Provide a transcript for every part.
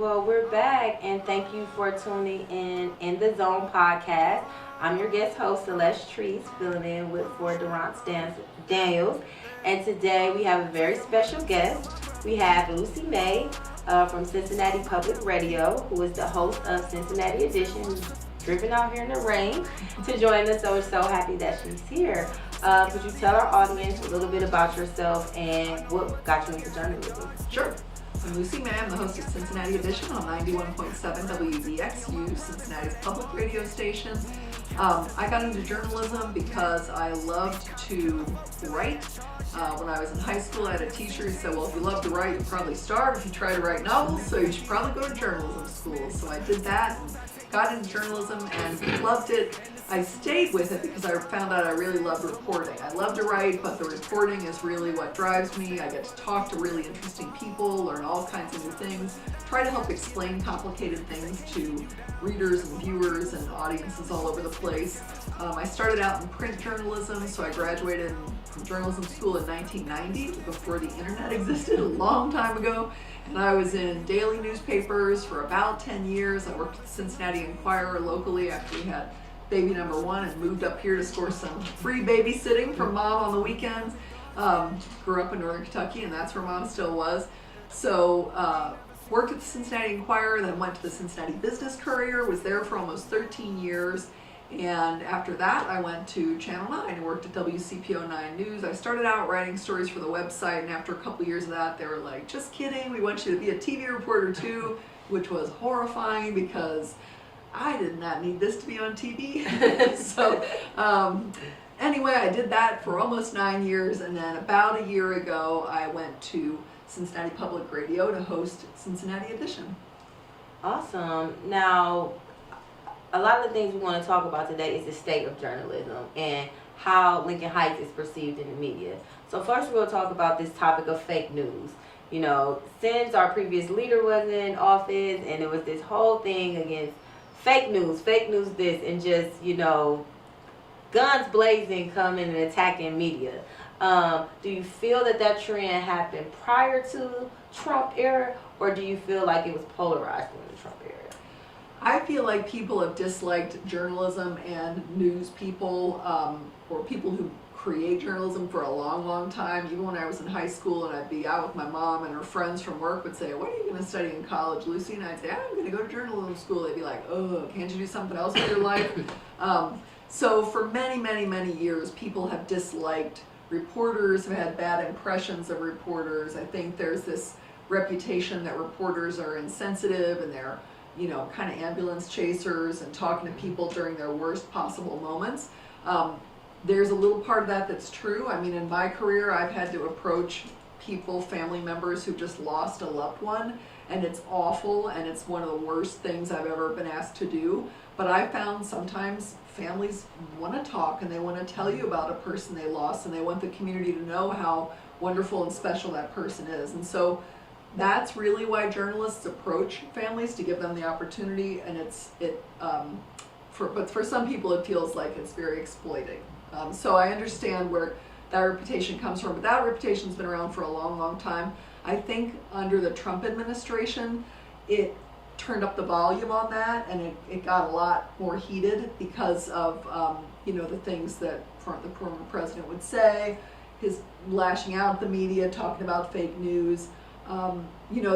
Well, we're back, and thank you for tuning in the Zone podcast. I'm your guest host, Celeste Treese, filling in with for Daniels. And today we have a very special guest. We have Lucy May from Cincinnati Public Radio, who is the host of Cincinnati Edition, who's driven out here in the rain to join us. So we're so happy that she's here. Could you tell our audience a little bit about yourself and what got you into journalism? Sure. I'm Lucy May. I'm the host of Cincinnati Edition on 91.7 WBXU, Cincinnati's public radio station. I got into journalism because I loved to write. When I was in high school, I had a teacher who said, well, if you love to write, you'll probably starve if you try to write novels, so you should probably go to journalism school. So I did that and got into journalism and loved it. I stayed with it because I found out I really loved reporting. I love to write, but the reporting is really what drives me. I get to talk to really interesting people, learn all kinds of new things, try to help explain complicated things to readers and viewers and audiences all over the place. I started out in print journalism, so I graduated from journalism school in 1990, before the internet existed, a long time ago. And I was in daily newspapers for about 10 years. I worked at the Cincinnati Enquire locally after we had baby number one and moved up here to score some free babysitting from mom on the weekends. Grew up in Northern Kentucky, and that's where mom still was. So worked at the Cincinnati Enquirer, then went to the Cincinnati Business Courier, was there for almost 13 years. And after that, I went to Channel 9 and worked at WCPO 9 News. I started out writing stories for the website, and after a couple years of that, they were like, just kidding, we want you to be a TV reporter too, which was horrifying because I did not need this to be on TV. So anyway, I did that for almost 9 years, and then about a year ago, I went to Cincinnati Public Radio to host Cincinnati Edition. Awesome. Now, a lot of the things we want to talk about today is the state of journalism and how Lincoln Heights is perceived in the media. So first we'll talk about this topic of fake news. You know, since our previous leader was in office and it was this whole thing against fake news this, and just, you know, guns blazing coming and attacking media. Do you feel that trend happened prior to Trump era, or do you feel like it was polarized during the Trump era? I feel like people have disliked journalism and news people, or people who create journalism for a long, long time. Even when I was in high school and I'd be out with my mom and her friends from work would say, what are you going to study in college, Lucy? And I'd say, I'm going to go to journalism school. They'd be like, oh, can't you do something else with your life? So for many, many, many years, people have disliked reporters, have had bad impressions of reporters. I think there's this reputation that reporters are insensitive and they're, you know, kind of ambulance chasers and talking to people during their worst possible moments. There's a little part of that that's true. I mean, in my career, I've had to approach people, family members who've just lost a loved one, and it's awful, and it's one of the worst things I've ever been asked to do. But I found sometimes families want to talk and they want to tell you about a person they lost, and they want the community to know how wonderful and special that person is. And so that's really why journalists approach families, to give them the opportunity, and but for some people it feels like it's very exploiting. So I understand where that reputation comes from, but that reputation's been around for a long, long time. I think under the Trump administration, it turned up the volume on that, and it got a lot more heated because of the things that the former president would say, his lashing out at the media, talking about fake news.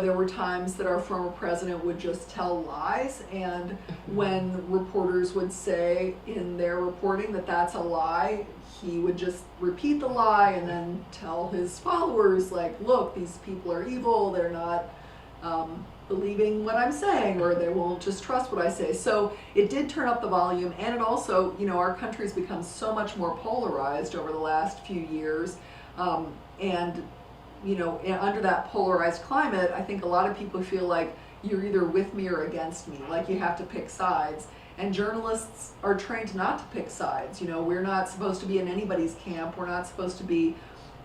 There were times that our former president would just tell lies, and when reporters would say in their reporting that that's a lie, he would just repeat the lie and then tell his followers, like, look, these people are evil, they're not believing what I'm saying, or they won't just trust what I say. So it did turn up the volume, and it also, our country's become so much more polarized over the last few years, and under that polarized climate, I think a lot of people feel like you're either with me or against me, like you have to pick sides. And journalists are trained not to pick sides. We're not supposed to be in anybody's camp. We're not supposed to be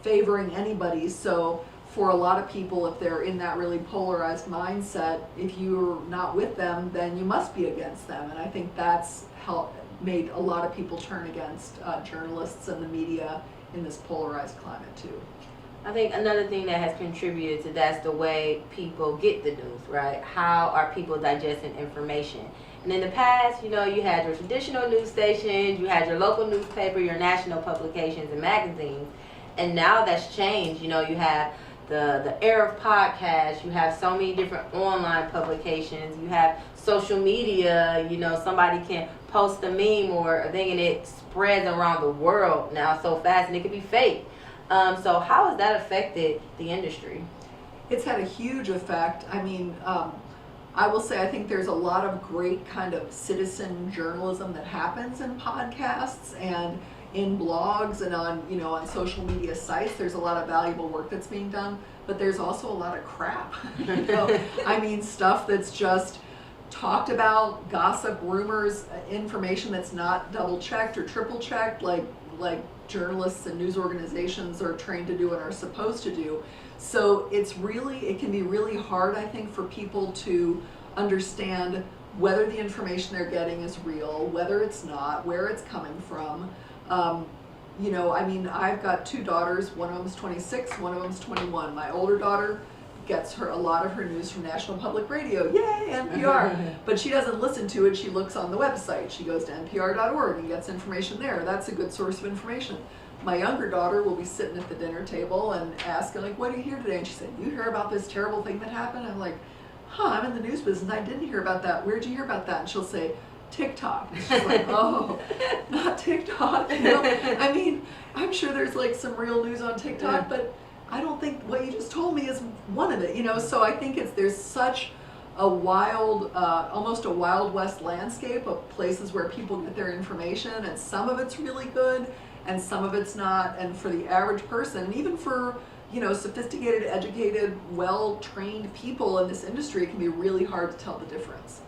favoring anybody. So for a lot of people, if they're in that really polarized mindset, if you're not with them, then you must be against them. And I think that's made a lot of people turn against journalists and the media in this polarized climate too. I think another thing that has contributed to that's the way people get the news, right? How are people digesting information? And in the past, you had your traditional news stations, you had your local newspaper, your national publications and magazines, and now that's changed. You have the era of podcasts, you have so many different online publications, you have social media. Somebody can post a meme or a thing and it spreads around the world now so fast, and it could be fake. So how has that affected the industry? It's had a huge effect. I will say I think there's a lot of great kind of citizen journalism that happens in podcasts and in blogs and on social media sites. There's a lot of valuable work that's being done, but there's also a lot of crap. Stuff that's just talked about, gossip, rumors, information that's not double checked or triple checked, like journalists and news organizations are trained to do and are supposed to do. So it can be really hard, I think, for people to understand whether the information they're getting is real, whether it's not, where it's coming from. I've got two daughters. One of them's 26, one of them's 21. My older daughter gets a lot of her news from National Public Radio, yay, NPR, but she doesn't listen to it. She looks on the website. She goes to npr.org and gets information there. That's a good source of information. My younger daughter will be sitting at the dinner table and asking, what do you hear today? And she said, you hear about this terrible thing that happened? I'm like, I'm in the news business. I didn't hear about that. Where'd you hear about that? And she'll say, TikTok. And she's like, oh, not TikTok. I'm sure there's some real news on TikTok, but I don't think what you just told me is one of it, So I think there's such a wild, almost a Wild West landscape of places where people get their information, and some of it's really good and some of it's not. And for the average person, and even for sophisticated, educated, well-trained people in this industry, it can be really hard to tell the difference.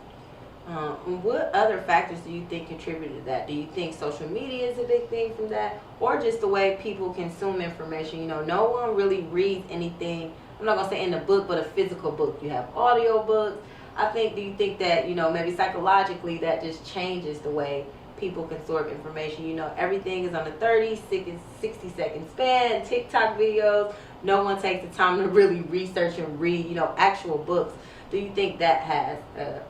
What other factors do you think contributed to that? Do you think social media is a big thing from that, or just the way people consume information? No one really reads anything, I'm not gonna say in a book, but a physical book. You have audio books. Do you think that maybe psychologically that just changes the way people consume information? Everything is on a 60-second span, TikTok videos. No one takes the time to really research and read actual books. Do you think that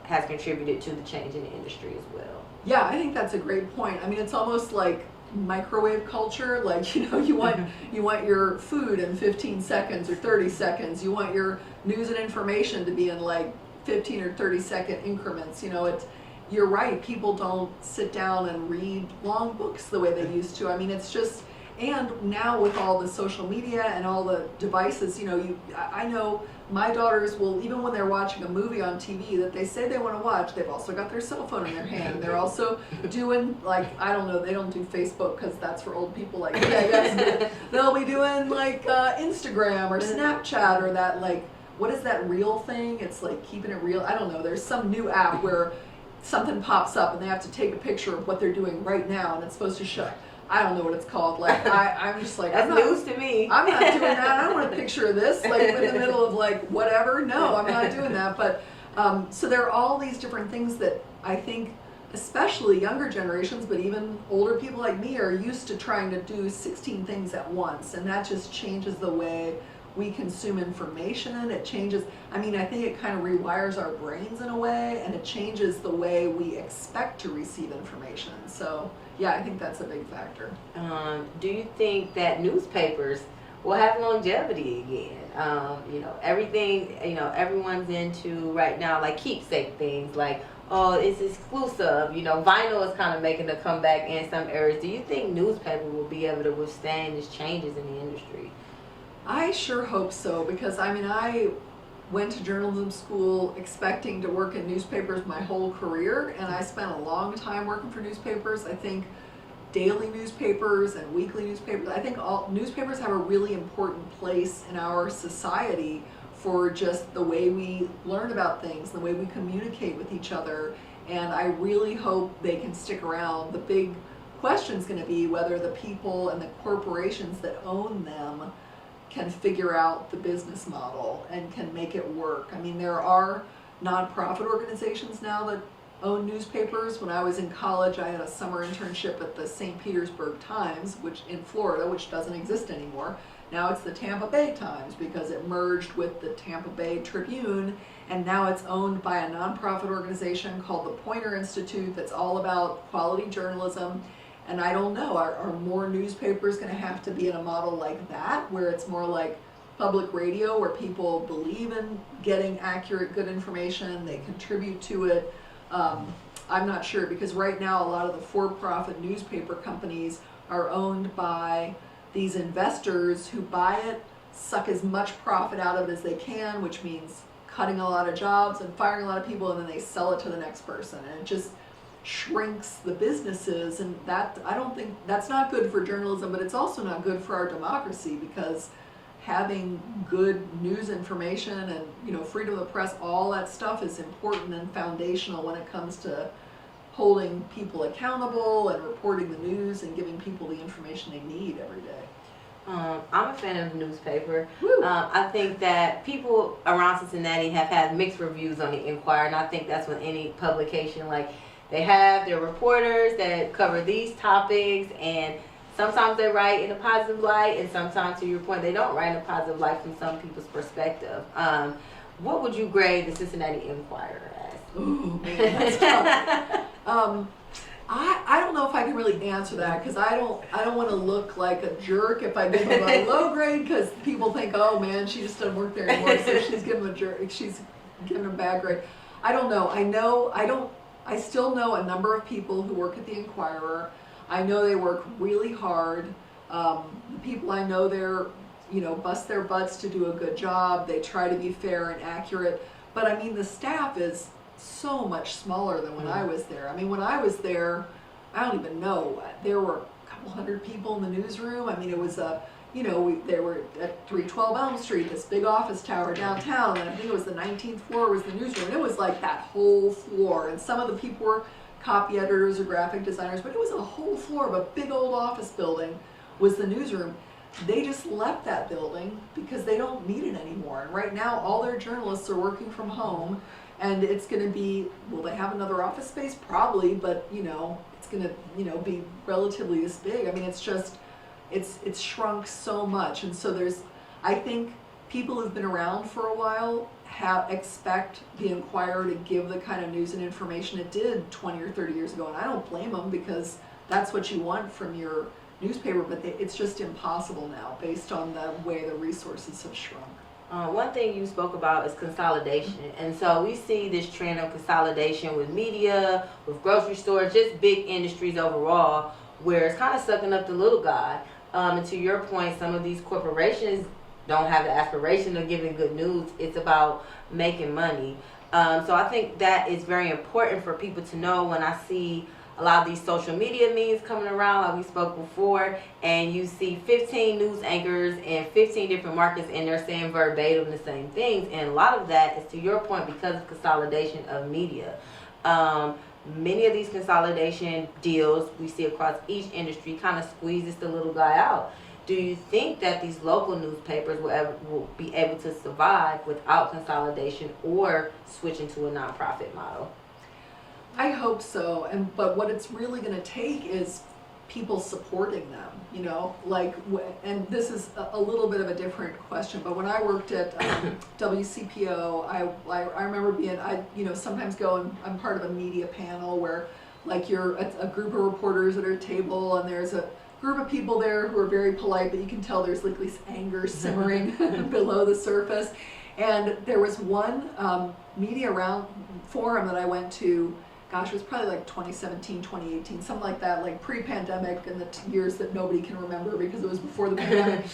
has contributed to the change in the industry as well? Yeah, I think that's a great point. It's almost like microwave culture. You want your food in 15 seconds or 30 seconds. You want your news and information to be in 15 or 30 second increments. You're right. People don't sit down and read long books the way they used to. It's just, and now with all the social media and all the devices, I know my daughters will, even when they're watching a movie on TV that they say they want to watch, they've also got their cell phone in their hand. They're also doing I don't know, they don't do Facebook because that's for old people like you guys. They'll be doing Instagram or Snapchat or that what is that Reel thing? It's keeping it real. I don't know. There's some new app where something pops up and they have to take a picture of what they're doing right now, and it's supposed to show. I don't know what it's called. I'm just that's news to me. I'm not doing that. I don't want a picture of this in the middle of whatever. No, I'm not doing that. But so there are all these different things that I think, especially younger generations, but even older people like me, are used to trying to do 16 things at once, and that just changes the way we consume information. It changes. I think it kind of rewires our brains in a way, and it changes the way we expect to receive information. So. Yeah, I think that's a big factor. Do you think that newspapers will have longevity again? Everything, everyone's into right now, keepsake things, it's exclusive. Vinyl is kind of making a comeback in some areas. Do you think newspaper will be able to withstand these changes in the industry? I sure hope so, because I went to journalism school expecting to work in newspapers my whole career, and I spent a long time working for newspapers. I think daily newspapers and weekly newspapers, I think all newspapers have a really important place in our society for just the way we learn about things, the way we communicate with each other, and I really hope they can stick around. The big question is going to be whether the people and the corporations that own them can figure out the business model and can make it work. There are nonprofit organizations now that own newspapers. When I was in college, I had a summer internship at the St. Petersburg Times, which in Florida, which doesn't exist anymore. Now it's the Tampa Bay Times because it merged with the Tampa Bay Tribune, and now it's owned by a nonprofit organization called the Poynter Institute that's all about quality journalism. And I don't know, are more newspapers going to have to be in a model like that, where it's more like public radio, where people believe in getting accurate, good information, they contribute to it? I'm not sure, because right now a lot of the for-profit newspaper companies are owned by these investors who buy it, suck as much profit out of it as they can, which means cutting a lot of jobs and firing a lot of people, and then they sell it to the next person, and it just shrinks the businesses. And that, I don't think that's not good for journalism, but it's also not good for our democracy, because having good news information and, you know, freedom of the press, all that stuff is important and foundational when it comes to holding people accountable and reporting the news and giving people the information they need every day. I'm a fan of the newspaper. Woo. I think that people around Cincinnati have had mixed reviews on the Enquire, and I think that's with any publication. Like, they have their reporters that cover these topics, and sometimes they write in a positive light, and sometimes, to your point, they don't write in a positive light from some people's perspective. What would you grade the Cincinnati Enquirer as? Ooh, man, that's tough. I don't know if I can really answer that, because I don't want to look like a jerk if I give them a low grade, because people think, oh man, she just doesn't work there anymore, so she's giving them a jerk, she's giving them a bad grade. I don't know. I still know a number of people who work at the Enquirer. I know they work really hard. The people I know there, you know, bust their butts to do a good job. They try to be fair and accurate. But I mean, the staff is so much smaller than when I was there. I mean, when I was there, I don't even know, there were a couple hundred people in the newsroom. I mean, it was a, you know, they were at 312 Elm Street, this big office tower downtown, and I think it was the 19th floor was the newsroom, and it was like that whole floor, and some of the people were copy editors or graphic designers, but it was a whole floor of a big old office building was the newsroom. They just left that building because they don't need it anymore, and right now all their journalists are working from home, and it's going to be, will they have another office space? Probably, but you know, it's going to, you know, be relatively this big. I mean, it's just, it's shrunk so much, and so there's, I think people who've been around for a while expect the Enquirer to give the kind of news and information it did 20 or 30 years ago, and I don't blame them, because that's what you want from your newspaper, but it's just impossible now based on the way the resources have shrunk. One thing you spoke about is consolidation, and so we see this trend of consolidation with media, with grocery stores, just big industries overall, where it's kind of sucking up the little guy. And to your point, some of these corporations don't have the aspiration of giving good news. It's about making money. So I think that is very important for people to know. When I see a lot of these social media memes coming around, like we spoke before, and you see 15 news anchors in 15 different markets, and they're saying verbatim the same things. And a lot of that is, to your point, because of consolidation of media. Many of these consolidation deals we see across each industry kind of squeezes the little guy out. Do you think that these local newspapers will be able to survive without consolidation or switching to a nonprofit model? I hope so, but what it's really going to take is people supporting them, you know, like, and this is a little bit of a different question, but when I worked at WCPO, I remember being, you know, sometimes go and I'm part of a media panel where, like, you're a group of reporters at a table, and there's a group of people there who are very polite, but you can tell there's like this anger simmering below the surface. And there was one media forum that I went to, gosh, it was probably like 2017, 2018, something like that, like pre-pandemic, in the years that nobody can remember because it was before the pandemic.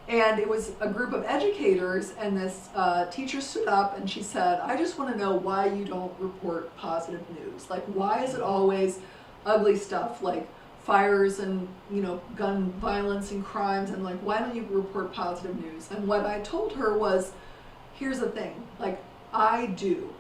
And it was a group of educators, and this teacher stood up and she said, I just want to know why you don't report positive news. Like, why is it always ugly stuff like fires and, you know, gun violence and crimes, and like, why don't you report positive news? And what I told her was, here's the thing, like, I do,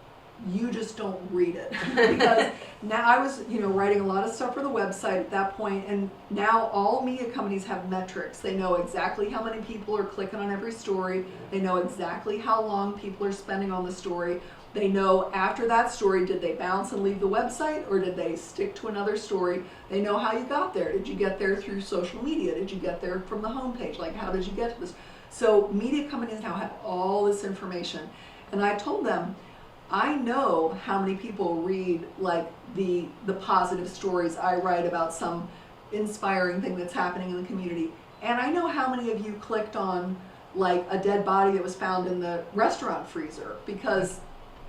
you just don't read it. Because now I was, writing a lot of stuff for the website at that point, and now all media companies have metrics. They know exactly how many people are clicking on every story. They know exactly how long people are spending on the story. They know after that story, did they bounce and leave the website, or did they stick to another story? They know how you got there. Did you get there through social media? Did you get there from the homepage? Like, how did you get to this? So media companies now have all this information. And I told them, I know how many people read like the positive stories I write about some inspiring thing that's happening in the community. And I know how many of you clicked on like a dead body that was found in the restaurant freezer, because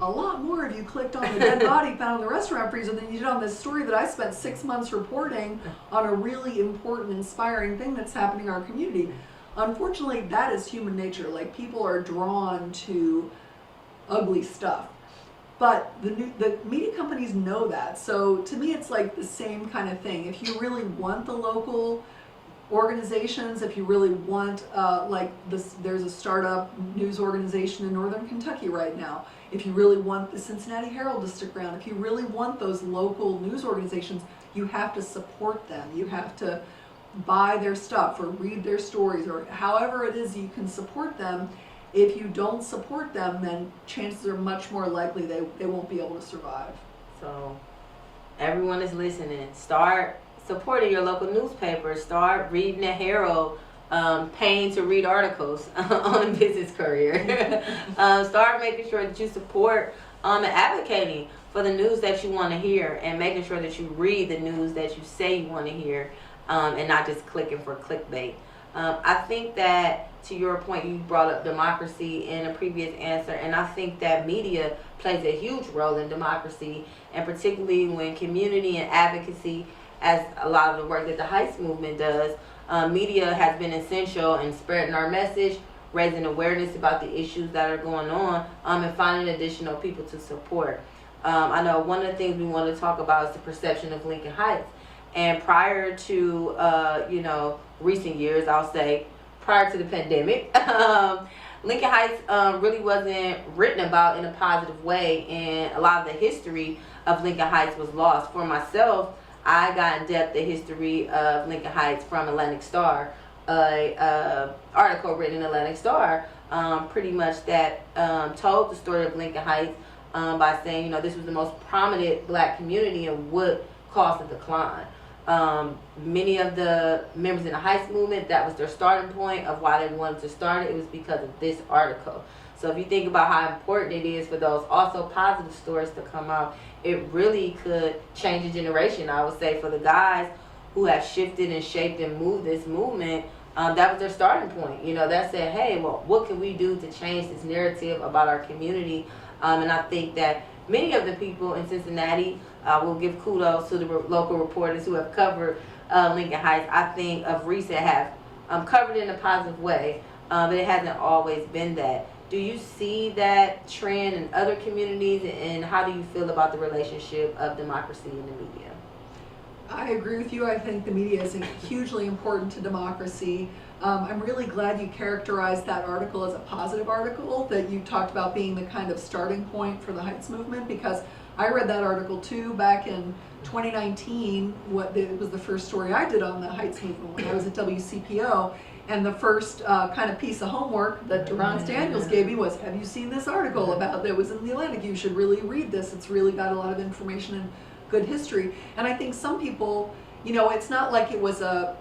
a lot more of you clicked on the dead body found in the restaurant freezer than you did on this story that I spent 6 months reporting on a really important, inspiring thing that's happening in our community. Unfortunately, that is human nature. Like, people are drawn to ugly stuff. But the media companies know that. So to me, it's like the same kind of thing. If you really want the local organizations, if you really want, like this, there's a startup news organization in Northern Kentucky right now. If you really want the Cincinnati Herald to stick around, if you really want those local news organizations, you have to support them. You have to buy their stuff or read their stories, or however it is you can support them. If you don't support them, then chances are much more likely they won't be able to survive. So everyone is listening. Start supporting your local newspaper. Start reading the Herald, paying to read articles on Business Courier. Start making sure that you support and advocating for the news that you want to hear, and making sure that you read the news that you say you want to hear, and not just clicking for clickbait. I think that, to your point, you brought up democracy in a previous answer, and I think that media plays a huge role in democracy, and particularly when community and advocacy, as a lot of the work that the Heights movement does, media has been essential in spreading our message, raising awareness about the issues that are going on, and finding additional people to support. I know one of the things we want to talk about is the perception of Lincoln Heights. And prior to, recent years, I'll say, prior to the pandemic, Lincoln Heights really wasn't written about in a positive way, and a lot of the history of Lincoln Heights was lost. For myself, I got in depth the history of Lincoln Heights from Atlantic Star, article written in Atlantic Star, pretty much that told the story of Lincoln Heights by saying, this was the most prominent black community and what caused the decline. Many of the members in the Heights movement, that was their starting point of why they wanted to start it. It was because of this article. So if you think about how important it is for those also positive stories to come out, it really could change a generation. I would say for the guys who have shifted and shaped and moved this movement, that was their starting point. That said, hey, well, what can we do to change this narrative about our community? And I think that many of the people in Cincinnati, will give kudos to the local reporters who have covered Lincoln Heights. I think of recent have covered it in a positive way, but it hasn't always been that. Do you see that trend in other communities, and how do you feel about the relationship of democracy in the media? I agree with you. I think the media is hugely important to democracy. I'm really glad you characterized that article as a positive article, that you talked about being the kind of starting point for the Heights movement, because I read that article too back in 2019. It was the first story I did on the Heights movement when I was at WCPO. And the first kind of piece of homework that Durance Daniels gave me was, have you seen this article about that was in the Atlantic? You should really read this. It's really got a lot of information and good history. And I think some people, it's not like it was a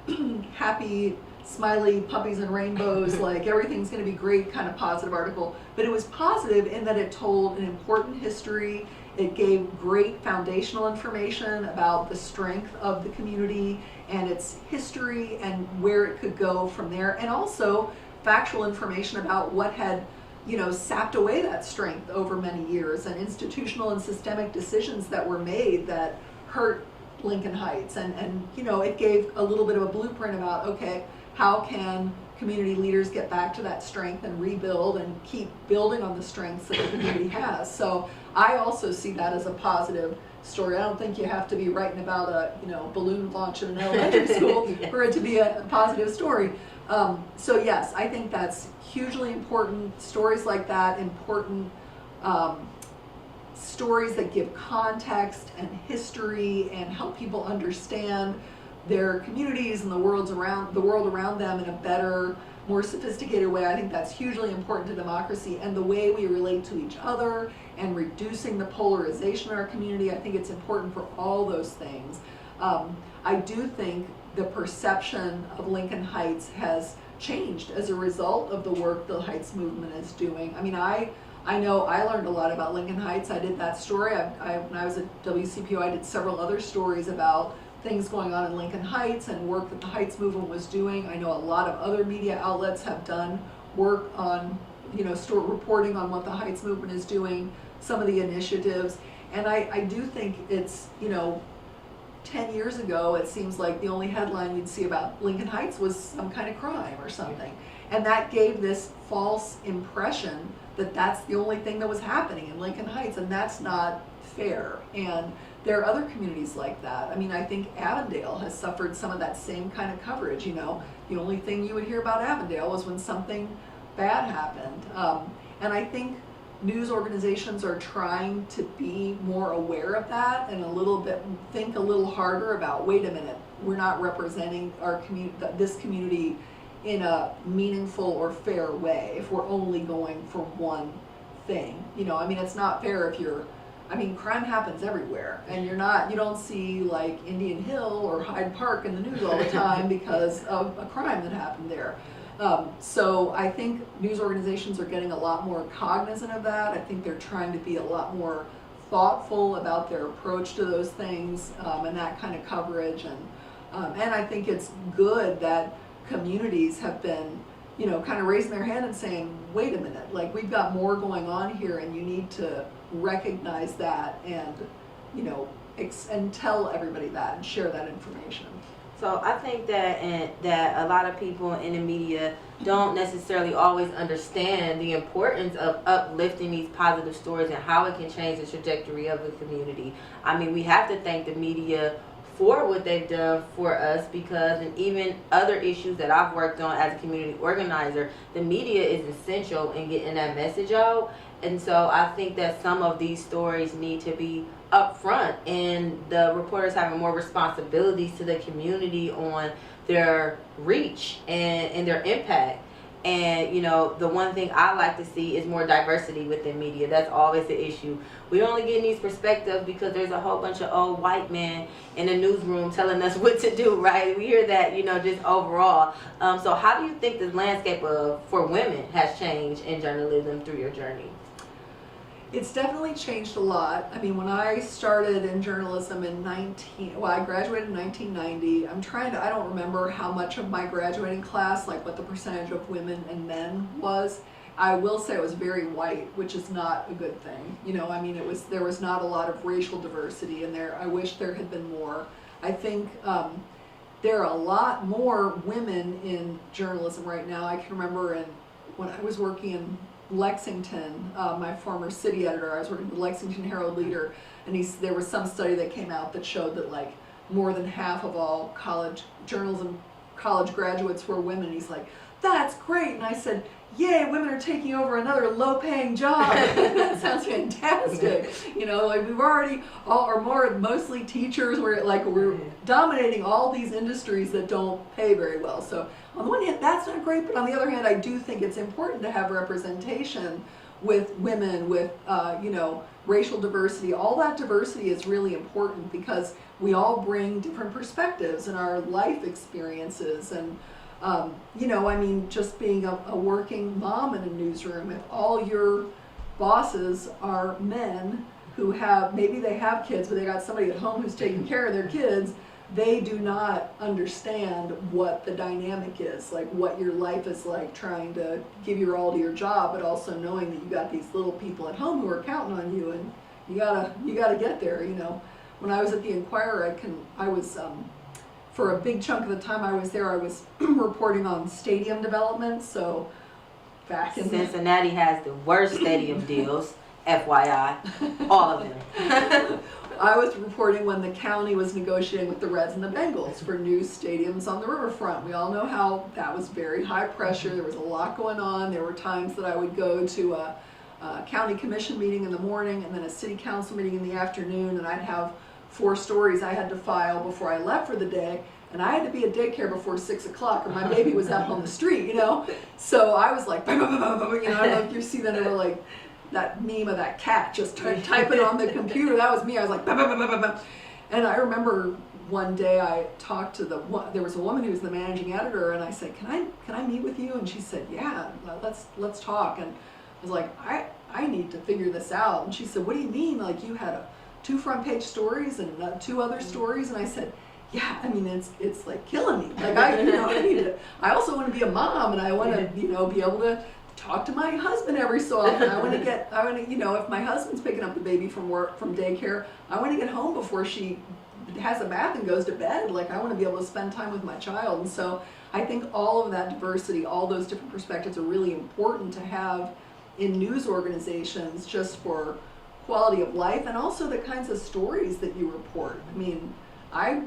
happy, smiley puppies and rainbows, like everything's going to be great kind of positive article. But it was positive in that it told an important history. It gave great foundational information about the strength of the community and its history and where it could go from there, and also factual information about what had, sapped away that strength over many years, and institutional and systemic decisions that were made that hurt Lincoln Heights. And it gave a little bit of a blueprint about, okay, how can community leaders get back to that strength and rebuild and keep building on the strengths that the community has. So I also see that as a positive story. I don't think you have to be writing about a balloon launch in an elementary school Yes. for it to be a positive story. So yes, I think that's hugely important. Stories like that, important stories that give context and history and help people understand their communities and the world around them in a better, more sophisticated way. I think that's hugely important to democracy and the way we relate to each other and reducing the polarization in our community. I think it's important for all those things. I do think the perception of Lincoln Heights has changed as a result of the work the Heights movement is doing. I mean, I know I learned a lot about Lincoln Heights. I did that story. When I was at WCPO, I did several other stories about things going on in Lincoln Heights and work that the Heights movement was doing. I know a lot of other media outlets have done work on, reporting on what the Heights movement is doing, some of the initiatives. And I do think it's, 10 years ago, it seems like the only headline you'd see about Lincoln Heights was some kind of crime or something. And that gave this false impression that that's the only thing that was happening in Lincoln Heights, and that's not fair. And there are other communities like that. I mean, I think Avondale has suffered some of that same kind of coverage. The only thing you would hear about Avondale was when something bad happened. And I think news organizations are trying to be more aware of that and think a little harder about, wait a minute, we're not representing this community in a meaningful or fair way if we're only going for one thing. It's not fair if crime happens everywhere, and you don't see like Indian Hill or Hyde Park in the news all the time because of a crime that happened there. So I think news organizations are getting a lot more cognizant of that. I think they're trying to be a lot more thoughtful about their approach to those things and that kind of coverage. And I think it's good that communities have been, kind of raising their hand and saying, wait a minute, like we've got more going on here, and you need to recognize that and, and tell everybody that and share that information. So I think that a lot of people in the media don't necessarily always understand the importance of uplifting these positive stories and how it can change the trajectory of the community. I mean, we have to thank the media for what they've done for us, because and even other issues that I've worked on as a community organizer, the media is essential in getting that message out. And so I think that some of these stories need to be upfront, and the reporters having more responsibilities to the community on their reach and their impact. And the one thing I like to see is more diversity within media. That's always the issue. We only get these perspectives because there's a whole bunch of old white men in the newsroom telling us what to do, right? We hear that, just overall. So how do you think the landscape for women has changed in journalism through your journey? It's definitely changed a lot. I mean, when I started in journalism I graduated in 1990. I don't remember how much of my graduating class, like what the percentage of women and men was. I will say it was very white, which is not a good thing. There was not a lot of racial diversity in there. I wish there had been more. I think there are a lot more women in journalism right now. I can remember when I was working in Lexington, my former city editor, I was working with the Lexington Herald Leader, and there was some study that came out that showed that like more than half of all journalism college graduates were women. He's like, that's great. And I said, yay, women are taking over another low-paying job. That sounds fantastic. Like we've already mostly teachers. We're dominating all these industries that don't pay very well. So on the one hand, that's not great, but on the other hand, I do think it's important to have representation with women, with racial diversity. All that diversity is really important because we all bring different perspectives and our life experiences. And just being a working mom in a newsroom, if all your bosses are men who maybe they have kids, but they got somebody at home who's taking care of their kids, they do not understand what the dynamic is, like what your life is like, trying to give your all to your job, but also knowing that you got these little people at home who are counting on you, and you gotta get there. When I was at the Enquire, for a big chunk of the time I was there, I was reporting on stadium development. So back in Cincinnati has the worst stadium deals, FYI, all of them. I was reporting when the county was negotiating with the Reds and the Bengals for new stadiums on the riverfront. We all know how that was very high pressure. There was a lot going on. There were times that I would go to county commission meeting in the morning and then a city council meeting in the afternoon, and I'd have 4 stories I had to file before I left for the day, and I had to be at daycare before 6 o'clock, or my baby was out on the street, you know? So I was like, bah, bah, bah, bah, bah, you know, I don't know if you see that, or like that meme of that cat just typing on the computer. That was me. I was like, bah, bah, bah, bah, bah, bah. And I remember one day I talked to there was a woman who was the managing editor, and I said, can I meet with you? And she said, yeah, let's talk. And I was like, I need to figure this out. And she said, what do you mean? Like, you had 2 front page stories and 2 other stories? And I said, yeah, I mean, it's like killing me. Like, I also want to be a mom, and I want to, be able to talk to my husband every so often. I want to, if my husband's picking up the baby from daycare, I want to get home before she has a bath and goes to bed. Like, I want to be able to spend time with my child. And so I think all of that diversity, all those different perspectives are really important to have in news organizations, just for quality of life, and also the kinds of stories that you report. I mean, I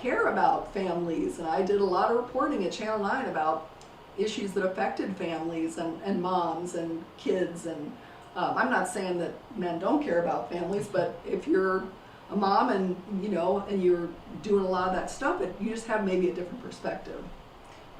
care about families, and I did a lot of reporting at Channel 9 about issues that affected families and moms and kids. And I'm not saying that men don't care about families, but if you're a mom and and you're doing a lot of that stuff, you just have maybe a different perspective.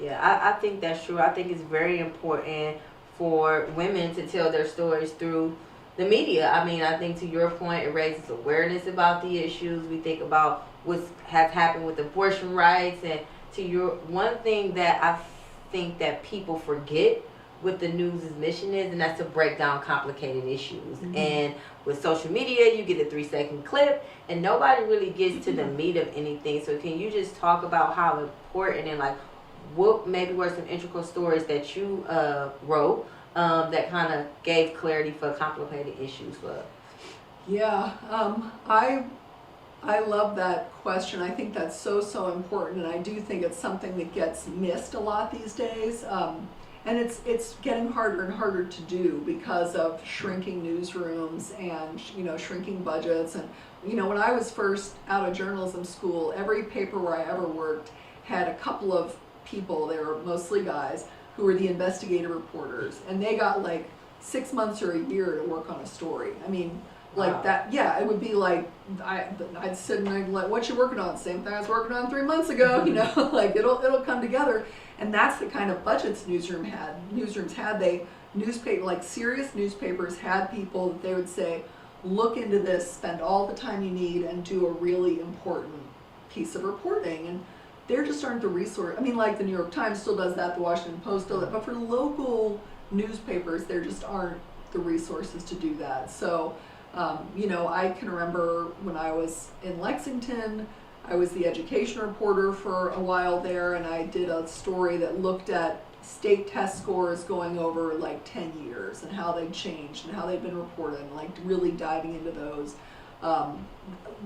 Yeah, I think that's true. I think it's very important for women to tell their stories through the media. I mean, I think to your point, it raises awareness about the issues. We think about what has happened with abortion rights, and to your one thing that I think that people forget what the news's mission is, and that's to break down complicated issues. Mm-hmm. And with social media, you get a 3-second clip, and nobody really gets to the meat of anything. So can you just talk about how important, and like what maybe were some integral stories that you wrote that kind of gave clarity for complicated issues for? Yeah, I love that question. I think that's so important, and I do think it's something that gets missed a lot these days. And it's getting harder and harder to do because of shrinking newsrooms and shrinking budgets. And when I was first out of journalism school, every paper where I ever worked had a couple of people, they were mostly guys, who were the investigative reporters, and they got like 6 months or a year to work on a story. I mean, like wow. That, yeah, it would be like I'd sit and I'd like, what you working on? Same thing I was working on 3 months ago. Like it'll come together. And that's the kind of budgets newsrooms had. Like serious newspapers had people that they would say, look into this, spend all the time you need, and do a really important piece of reporting. And there just aren't the resources. I mean, like the New York Times still does that, the Washington Post does that, but for local newspapers, there just aren't the resources to do that. So, I can remember when I was in Lexington, I was the education reporter for a while there, and I did a story that looked at state test scores going over like 10 years and how they'd changed and how they'd been reported, and like really diving into those.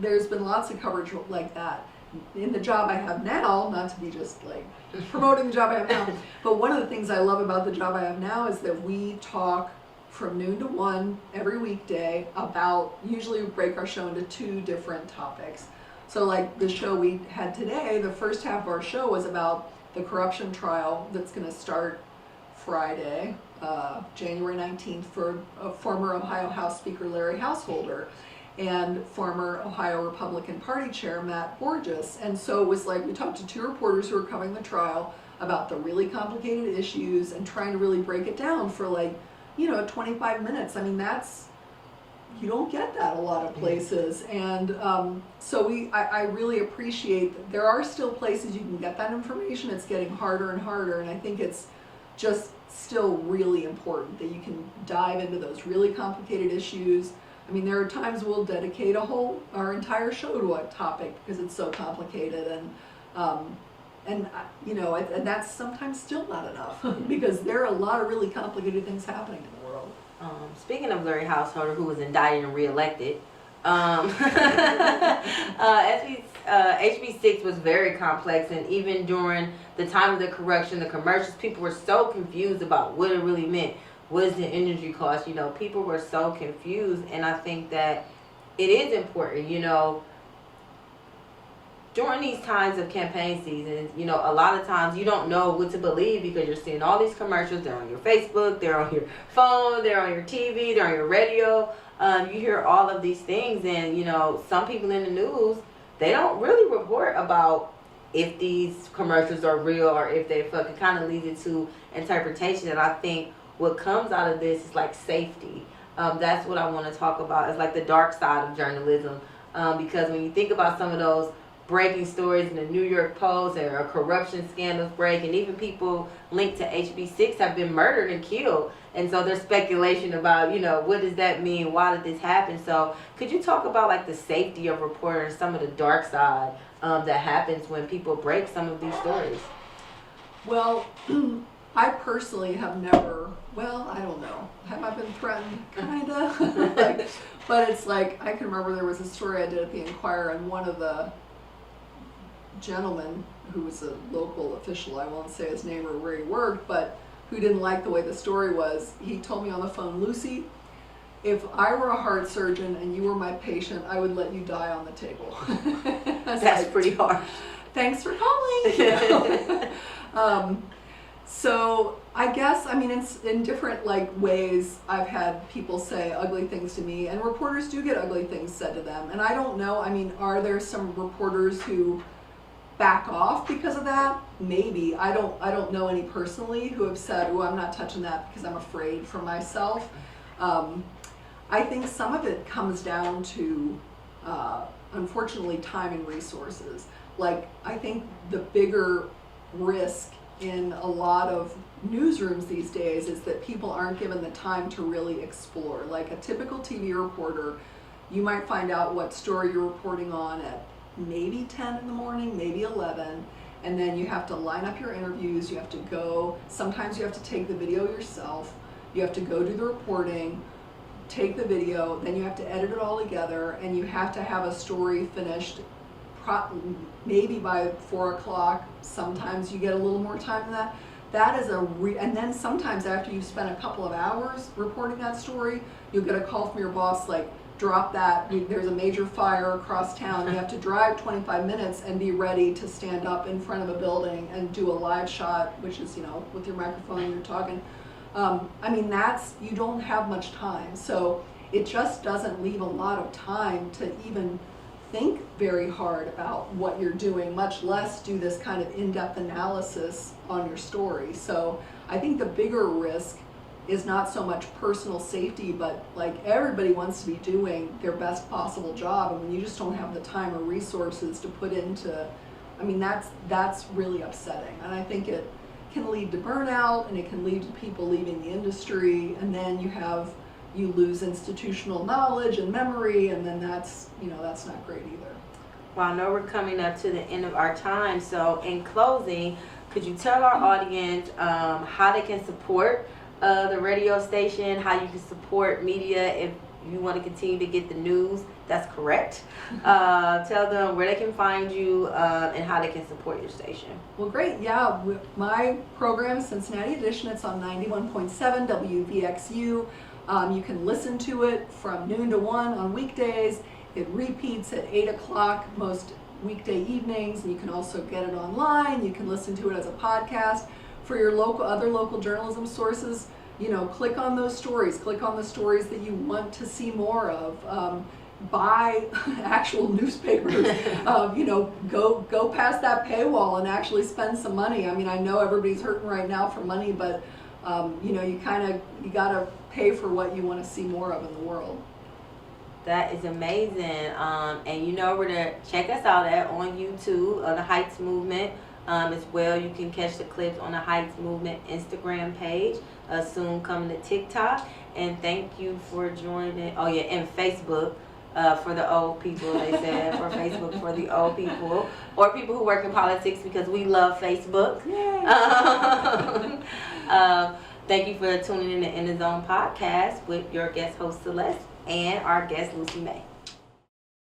There's been lots of coverage like that. In the job I have now, not to be just like promoting the job I have now, but one of the things I love about the job I have now is that we talk from noon to 1 every weekday about, usually we break our show into 2 different topics. So like the show we had today, the first half of our show was about the corruption trial that's going to start Friday, January 19th, for former Ohio House Speaker Larry Householder and former Ohio Republican Party Chair Matt Borges. And so it was like we talked to 2 reporters who were covering the trial about the really complicated issues and trying to really break it down for 25 minutes. I mean, you don't get that a lot of places. And so I really appreciate that there are still places you can get that information. It's getting harder and harder, and I think it's just still really important that you can dive into those really complicated issues. I mean, there are times we'll dedicate our entire show to a topic because it's so complicated, and that's sometimes still not enough because there are a lot of really complicated things happening in the world. Speaking of Larry Householder, who was indicted and reelected, HB 6 was very complex, and even during the time of the correction, the commercials, people were so confused about what it really meant. What is the energy cost? People were so confused, and I think that it is important, during these times of campaign seasons, you know, a lot of times you don't know what to believe because you're seeing all these commercials. They're on your Facebook, they're on your phone, they're on your TV, they're on your radio. You hear all of these things, and, you know, some people in the news, they don't really report about if these commercials are real or if they fucking kind of leads it to interpretation. And I think what comes out of this is like safety. That's what I want to talk about. It's like the dark side of journalism. Because when you think about some of those breaking stories in the New York Post or corruption scandals break, and even people linked to HB6 have been murdered and killed. And so there's speculation about, you know, what does that mean? Why did this happen? So could you talk about like the safety of reporting, some of the dark side that happens when people break some of these stories? Well, I personally have never, well, I don't know. Have I been threatened? Kinda. But it's like, I can remember there was a story I did at the Enquire, and one of the gentlemen who was a local official, I won't say his name or where he worked, but who didn't like the way the story was, he told me on the phone, Lucy, if I were a heart surgeon and you were my patient, I would let you die on the table. That's like, pretty harsh. Thanks for calling. So I guess, I mean, in different like ways, I've had people say ugly things to me, and reporters do get ugly things said to them. And I don't know, I mean, are there some reporters who back off because of that? Maybe. I don't know any personally who have said, oh, I'm not touching that because I'm afraid for myself. I think some of it comes down to, unfortunately, time and resources. Like, I think the bigger risk in a lot of newsrooms these days is that people aren't given the time to really explore. Like a typical TV reporter, you might find out what story you're reporting on at maybe 10 in the morning, maybe 11, and then you have to line up your interviews, you have to go, sometimes you have to take the video yourself, you have to go do the reporting, take the video, then you have to edit it all together, and you have to have a story finished maybe by 4 o'clock. Sometimes you get a little more time than that. That is and then sometimes after you've spent a couple of hours reporting that story, you'll get a call from your boss like, drop that, there's a major fire across town, you have to drive 25 minutes and be ready to stand up in front of a building and do a live shot, which is, you know, with your microphone and you're talking. I mean, you don't have much time, so it just doesn't leave a lot of time to even think very hard about what you're doing, much less do this kind of in-depth analysis on your story. So I think the bigger risk is not so much personal safety, but like everybody wants to be doing their best possible job, and when you just don't have the time or resources to put into, I mean, that's really upsetting. And I think it can lead to burnout, and it can lead to people leaving the industry, and then you lose institutional knowledge and memory, and then that's not great either. Well, I know we're coming up to the end of our time, so in closing, could you tell our audience how they can support the radio station, how you can support media if you want to continue to get the news that's correct? Tell them where they can find you and how they can support your station. Well, great. Yeah, my program, Cincinnati Edition, it's on 91.7 WVXU. You can listen to it from noon to 1 on weekdays. It repeats at 8 o'clock most weekday evenings, and you can also get it online. You can listen to it as a podcast. For your other local journalism sources, you know, click on those stories. Click on the stories that you want to see more of. Buy actual newspapers. You know, go past that paywall and actually spend some money. I mean, I know everybody's hurting right now for money, but you know, you gotta pay for what you want to see more of in the world. That is amazing. And you know where to check us out on YouTube, the Heights Movement. As well, you can catch the clips on the Heights Movement Instagram page, soon coming to TikTok. And thank you for joining. Oh yeah, and Facebook for the old people, they said, for Facebook for the old people, or people who work in politics, because we love Facebook. Thank you for tuning in to In the Zone podcast with your guest host Celeste and our guest Lucy May.